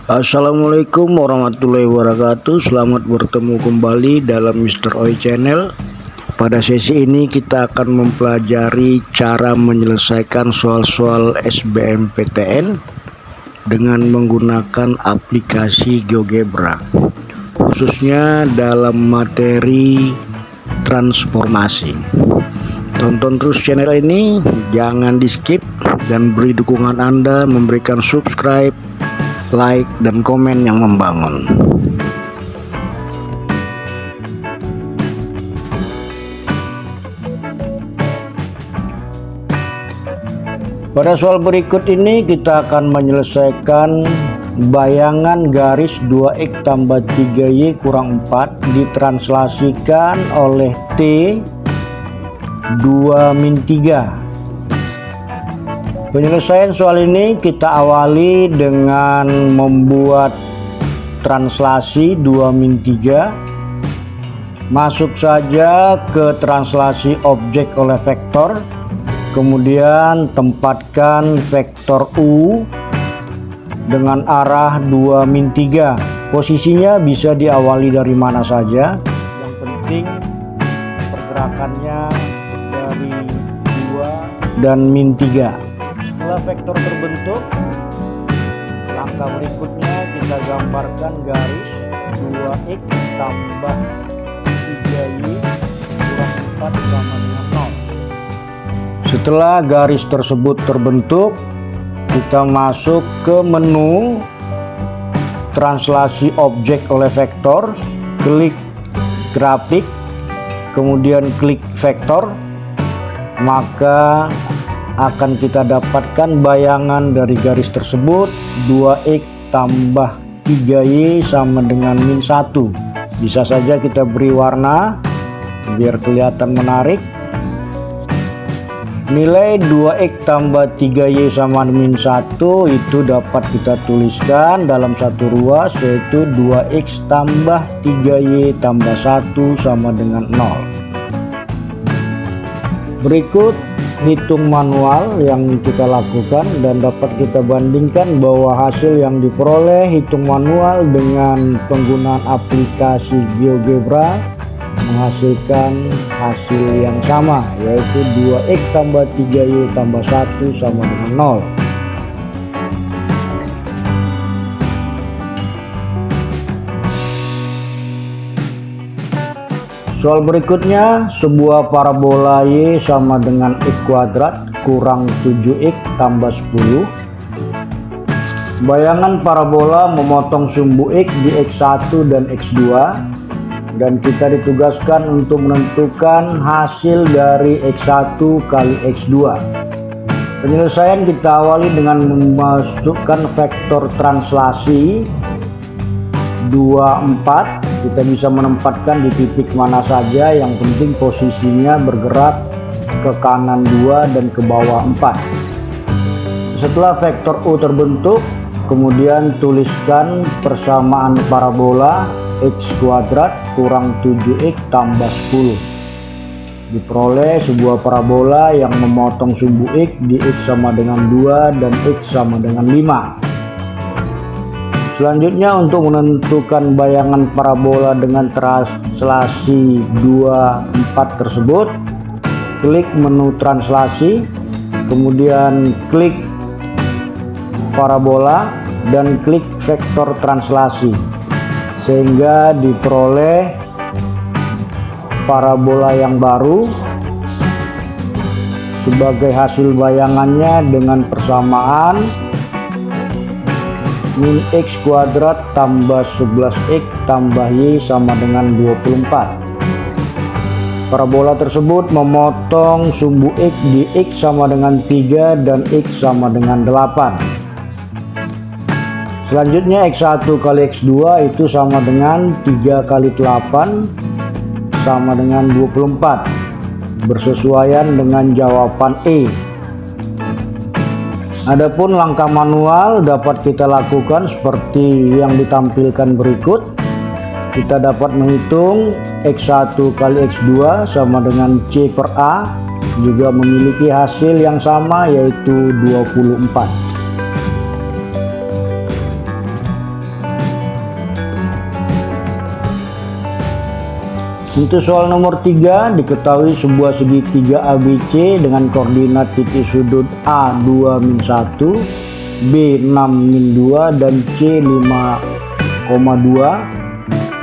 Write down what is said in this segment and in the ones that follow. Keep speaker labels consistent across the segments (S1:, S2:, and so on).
S1: Assalamualaikum warahmatullahi wabarakatuh. Selamat bertemu kembali dalam Mr. Oi Channel. Pada sesi ini kita akan mempelajari cara menyelesaikan soal-soal SBMPTN dengan menggunakan aplikasi GeoGebra, khususnya dalam materi transformasi. Tonton terus channel ini, jangan di skip, dan beri dukungan Anda memberikan subscribe, like, dan komen yang membangun. Pada soal berikut ini kita akan menyelesaikan bayangan garis 2x tambah 3y kurang 4 ditranslasikan oleh T 2-3. Penyelesaian soal ini kita awali dengan membuat translasi 2-3. Masuk saja ke translasi objek oleh vektor, kemudian tempatkan vektor U dengan arah 2-3. Posisinya bisa diawali dari mana saja, yang penting pergerakannya dari 2 dan -3. Setelah vektor terbentuk, langkah berikutnya kita gambarkan garis 2x tambah 3y kurang 4 sama dengan 0. Setelah garis tersebut terbentuk, kita masuk ke menu translasi objek oleh vektor, klik grafik, kemudian klik vektor, maka akan kita dapatkan bayangan dari garis tersebut 2x tambah 3y sama dengan -1. Bisa saja kita beri warna biar kelihatan menarik. Nilai 2x tambah 3y sama -1 itu dapat kita tuliskan dalam satu ruas, yaitu 2x tambah 3y tambah 1 sama dengan 0. Berikut hitung manual yang kita lakukan dan dapat kita bandingkan bahwa hasil yang diperoleh hitung manual dengan penggunaan aplikasi GeoGebra menghasilkan hasil yang sama, yaitu 2x tambah 3y tambah 1 sama dengan 0. Soal berikutnya, sebuah parabola Y sama dengan X kuadrat kurang 7X tambah 10. Bayangan parabola memotong sumbu X di X1 dan X2, dan kita ditugaskan untuk menentukan hasil dari X1 kali X2. Penyelesaian kita awali dengan memasukkan vektor translasi 2, 4. Kita bisa menempatkan di titik mana saja, yang penting posisinya bergerak ke kanan 2 dan ke bawah 4. Setelah vektor U terbentuk, kemudian tuliskan persamaan parabola X kuadrat kurang 7X tambah 10. Diperoleh sebuah parabola yang memotong sumbu X di X sama dengan 2 dan X sama dengan 5. Selanjutnya, untuk menentukan bayangan parabola dengan translasi 2, 4 tersebut, klik menu translasi, kemudian klik parabola dan klik vektor translasi, sehingga diperoleh parabola yang baru sebagai hasil bayangannya dengan persamaan min X kuadrat tambah 11X tambah Y sama dengan 24. Parabola tersebut memotong sumbu X di X sama dengan 3 dan X sama dengan 8. Selanjutnya X1 kali X2 itu sama dengan 3 kali 8 sama dengan 24, bersesuaian dengan jawaban E. Adapun langkah manual dapat kita lakukan seperti yang ditampilkan berikut. Kita dapat menghitung X1 kali X2 sama dengan C per A, juga memiliki hasil yang sama, yaitu 24. Untuk soal nomor 3, diketahui sebuah segitiga ABC dengan koordinat titik sudut A 2-1, B 6-2 dan C 5,2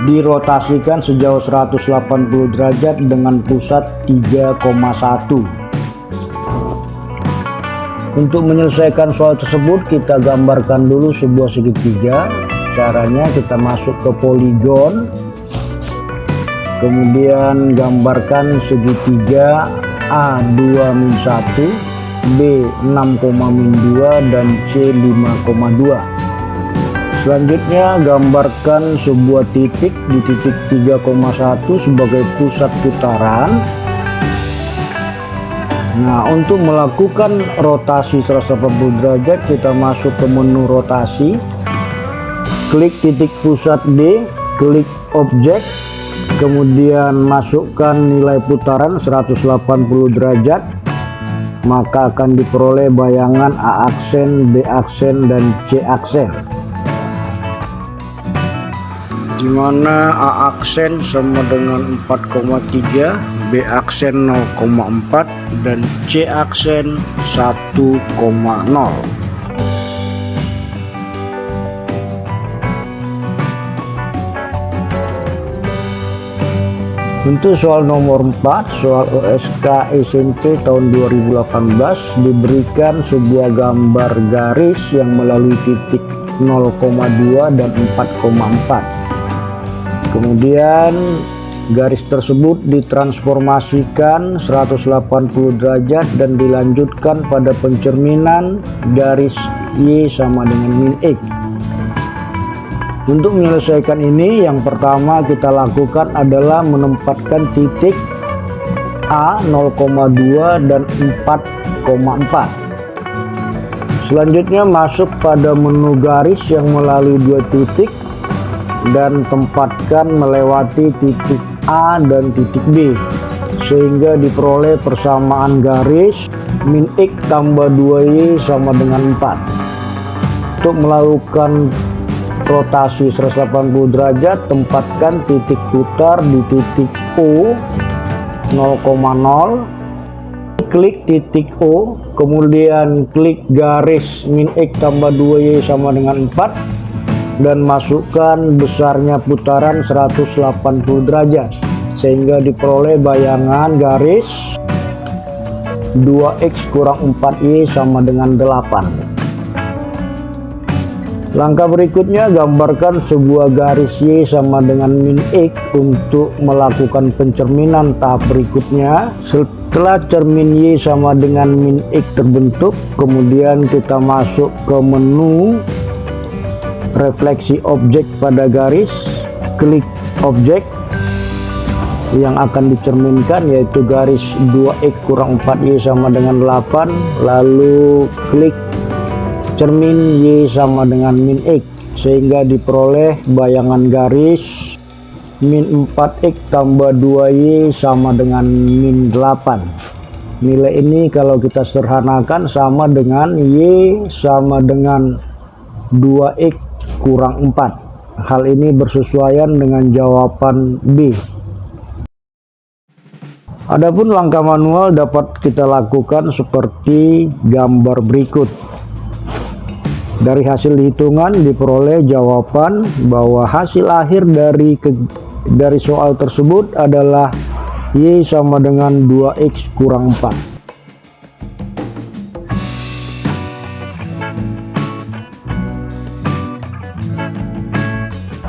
S1: dirotasikan sejauh 180 derajat dengan pusat 3,1. Untuk menyelesaikan soal tersebut, kita gambarkan dulu sebuah segitiga. Caranya kita masuk ke poligon, kemudian gambarkan segitiga A 2-1, B 6,-2 dan C 5,2. Selanjutnya gambarkan sebuah titik di titik 3,1 sebagai pusat putaran. Nah, untuk melakukan rotasi 180 derajat, kita masuk ke menu rotasi, klik titik pusat D, klik objek, kemudian masukkan nilai putaran 180 derajat, maka akan diperoleh bayangan A aksen, B aksen, dan C aksen, di mana A aksen sama dengan 4,3, B aksen 0,4 dan C aksen 1,0. Untuk soal nomor 4, soal OSK SMP tahun 2018, diberikan sebuah gambar garis yang melalui titik 0,2 dan 4,4. Kemudian garis tersebut ditransformasikan 180 derajat dan dilanjutkan pada pencerminan garis Y sama dengan min X. Untuk menyelesaikan ini, yang pertama kita lakukan adalah menempatkan titik A 0,2 dan 4,4. Selanjutnya masuk pada menu garis yang melalui dua titik dan tempatkan melewati titik A dan titik B, sehingga diperoleh persamaan garis min X tambah 2Y sama dengan 4. Untuk melakukan rotasi 180 derajat, tempatkan titik putar di titik O 0,0, klik titik O, kemudian klik garis min X tambah 2Y sama dengan 4 dan masukkan besarnya putaran 180 derajat, sehingga diperoleh bayangan garis 2X kurang 4Y sama dengan 8. Langkah berikutnya, gambarkan sebuah garis Y sama dengan min X untuk melakukan pencerminan tahap berikutnya. Setelah cermin Y sama dengan min X terbentuk, kemudian kita masuk ke menu refleksi objek pada garis, klik objek yang akan dicerminkan, yaitu garis 2X kurang 4Y sama dengan 8, lalu klik cermin Y sama dengan min X, sehingga diperoleh bayangan garis min 4X tambah 2Y sama dengan min 8. Nilai ini kalau kita sederhanakan sama dengan Y sama dengan 2X kurang 4. Hal ini bersesuaian dengan jawaban B. Adapun langkah manual dapat kita lakukan seperti gambar berikut. Dari hasil hitungan diperoleh jawaban bahwa hasil akhir dari soal tersebut adalah Y sama dengan 2X kurang 4.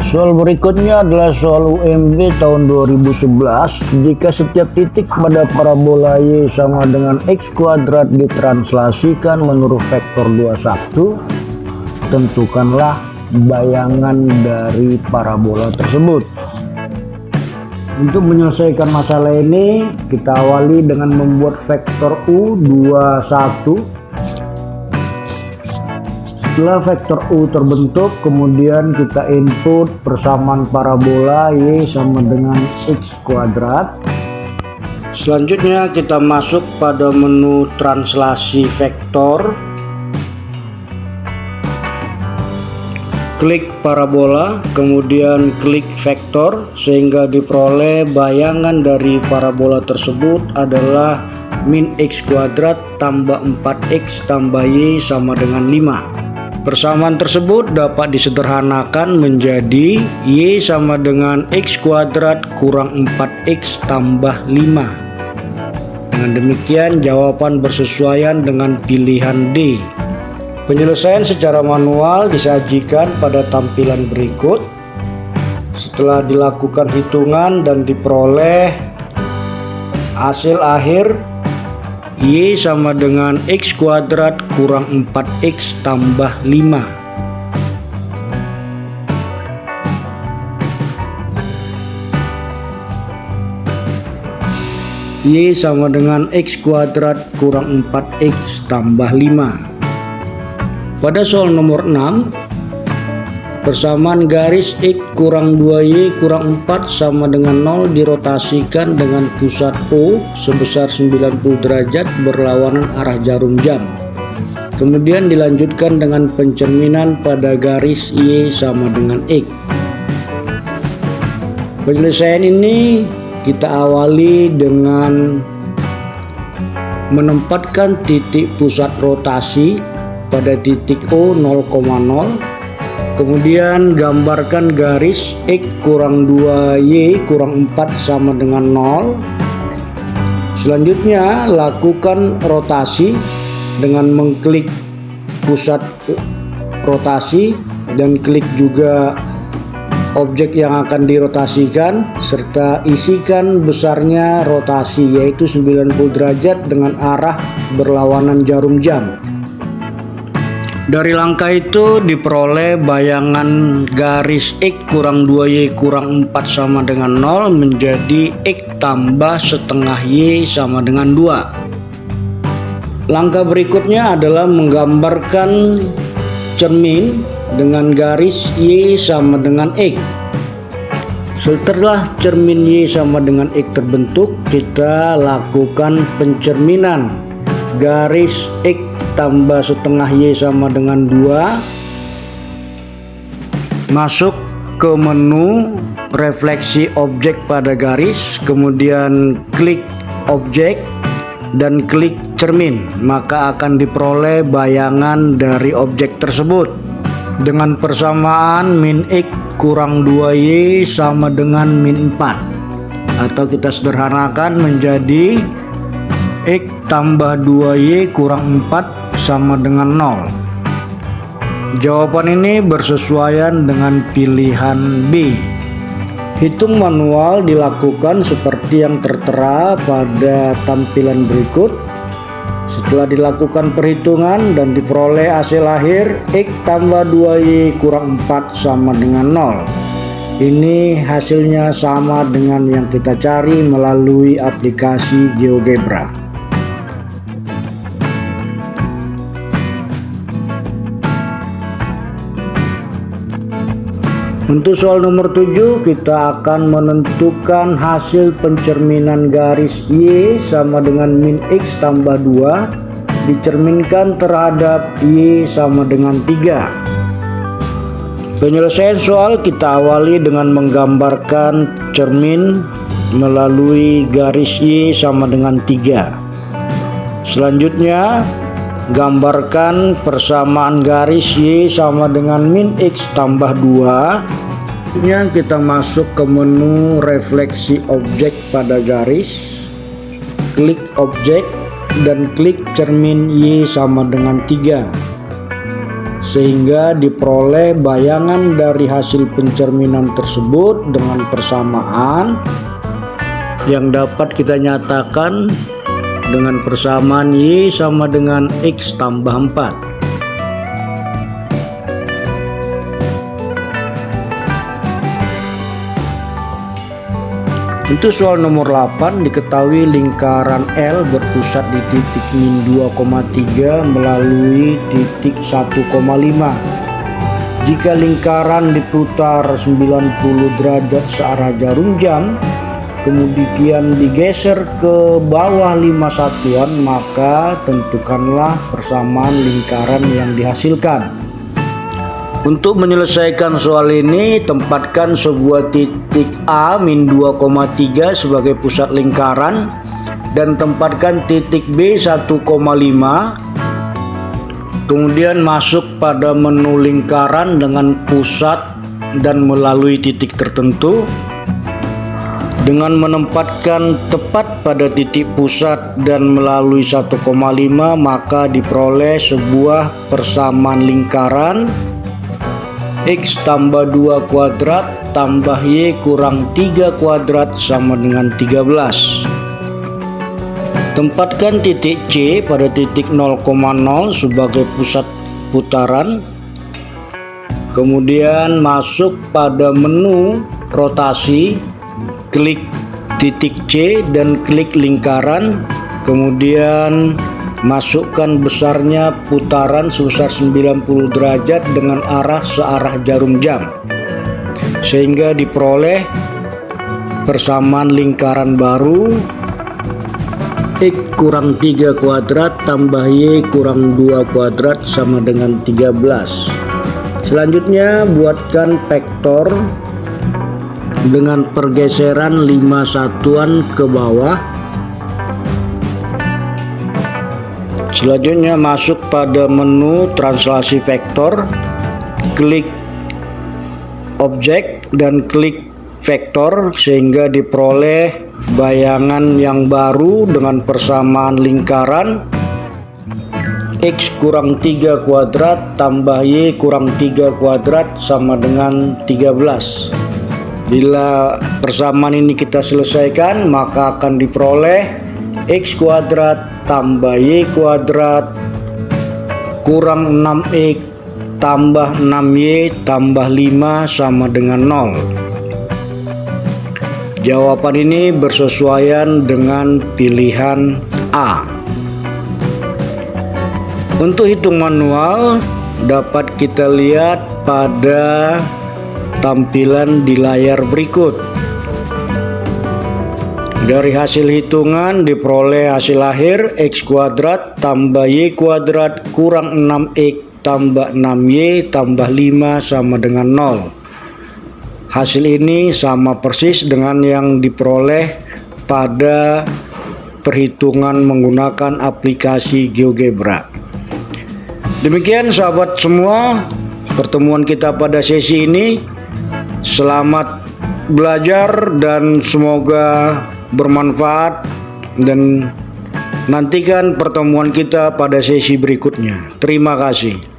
S1: Soal berikutnya adalah soal UMB tahun 2011. Jika setiap titik pada parabola Y sama dengan X kuadrat ditranslasikan menurut vektor 21, tentukanlah bayangan dari parabola tersebut. Untuk menyelesaikan masalah ini, kita awali dengan membuat vektor U21. Setelah vektor U terbentuk, kemudian kita input persamaan parabola Y sama dengan X kuadrat. Selanjutnya kita masuk pada menu translasi vektor. klik parabola, kemudian klik vektor, sehingga diperoleh bayangan dari parabola tersebut adalah min x kuadrat tambah 4x tambah y sama dengan 5. Persamaan tersebut dapat disederhanakan menjadi y sama dengan x kuadrat kurang 4x tambah 5. Dengan demikian jawaban bersesuaian dengan pilihan D. Penyelesaian secara manual disajikan pada tampilan berikut. Setelah dilakukan hitungan dan diperoleh hasil akhir y sama dengan x kuadrat kurang 4x tambah 5. Y sama dengan x kuadrat kurang 4x tambah 5. Pada soal nomor 6, persamaan garis x kurang 2y kurang 4 sama dengan 0 dirotasikan dengan pusat O sebesar 90 derajat berlawanan arah jarum jam. Kemudian dilanjutkan dengan pencerminan pada garis y sama dengan x. Penyelesaian ini kita awali dengan menempatkan titik pusat rotasi pada titik O 0,0, kemudian gambarkan garis x kurang 2y kurang 4 sama dengan 0. Selanjutnya lakukan rotasi dengan mengklik pusat rotasi dan klik juga objek yang akan dirotasikan serta isikan besarnya rotasi yaitu 90 derajat dengan arah berlawanan jarum jam. Dari langkah itu diperoleh bayangan garis x kurang 2y kurang 4 sama dengan 0 menjadi x tambah setengah y sama dengan 2. Langkah berikutnya adalah menggambarkan cermin dengan garis y sama dengan x. Setelah cermin y sama dengan x terbentuk, kita lakukan pencerminan garis x tambah setengah y sama dengan 2. Masuk ke menu refleksi objek pada garis, kemudian klik objek dan klik cermin, maka akan diperoleh bayangan dari objek tersebut dengan persamaan min x kurang 2y sama dengan min 4, atau kita sederhanakan menjadi x tambah 2y kurang 4 sama dengan 0. Jawaban ini bersesuaian dengan pilihan B. Hitung manual dilakukan seperti yang tertera pada tampilan berikut. Setelah dilakukan perhitungan dan diperoleh hasil akhir x tambah 2y kurang 4 sama dengan 0. Ini hasilnya sama dengan yang kita cari melalui aplikasi GeoGebra. Untuk soal nomor 7, kita akan menentukan hasil pencerminan garis y sama dengan min x tambah 2 dicerminkan terhadap y sama dengan 3. Penyelesaian soal kita awali dengan menggambarkan cermin melalui garis y sama dengan 3. Selanjutnya, gambarkan persamaan garis y sama dengan min x tambah 2. Kita masuk ke menu refleksi objek pada garis, klik objek dan klik cermin y sama dengan 3, sehingga diperoleh bayangan dari hasil pencerminan tersebut dengan persamaan yang dapat kita nyatakan dengan persamaan y sama dengan x tambah 4. Untuk soal nomor 8, diketahui lingkaran L berpusat di titik min 2,3 melalui titik 1,5. Jika lingkaran diputar 90 derajat searah jarum jam, kemudian digeser ke bawah 5 satuan, maka tentukanlah persamaan lingkaran yang dihasilkan. Untuk menyelesaikan soal ini, tempatkan sebuah titik A min 2,3 sebagai pusat lingkaran dan tempatkan titik B 1,5. Kemudian masuk pada menu lingkaran dengan pusat dan melalui titik tertentu. Dengan menempatkan tepat pada titik pusat dan melalui 1,5, maka diperoleh sebuah persamaan lingkaran X tambah 2 kuadrat tambah Y kurang 3 kuadrat sama dengan 13. Tempatkan titik C pada titik 0,0 sebagai pusat putaran. Kemudian masuk pada menu rotasi, klik titik C dan klik lingkaran. Kemudian masukkan besarnya putaran sebesar 90 derajat dengan arah searah jarum jam, sehingga diperoleh persamaan lingkaran baru X kurang 3 kuadrat tambah Y kurang 2 kuadrat sama dengan 13. Selanjutnya buatkan vektor dengan pergeseran 5 satuan ke bawah. Selanjutnya masuk pada menu translasi vektor, klik objek dan klik vektor sehingga diperoleh bayangan yang baru dengan persamaan lingkaran X kurang 3 kuadrat tambah Y kurang 3 kuadrat sama dengan 13. Bila persamaan ini kita selesaikan, maka akan diperoleh X kuadrat tambah Y kuadrat kurang 6X tambah 6Y tambah 5 sama dengan 0. Jawaban ini bersesuaian dengan pilihan A. Untuk hitung manual dapat kita lihat pada tampilan di layar berikut. Dari hasil hitungan diperoleh hasil akhir X kuadrat tambah Y kuadrat kurang 6X tambah 6Y tambah 5 sama dengan 0. Hasil ini sama persis dengan yang diperoleh pada perhitungan menggunakan aplikasi GeoGebra. Demikian sahabat semua, pertemuan kita pada sesi ini. Selamat belajar dan semoga bermanfaat, dan nantikan pertemuan kita pada sesi berikutnya. Terima kasih.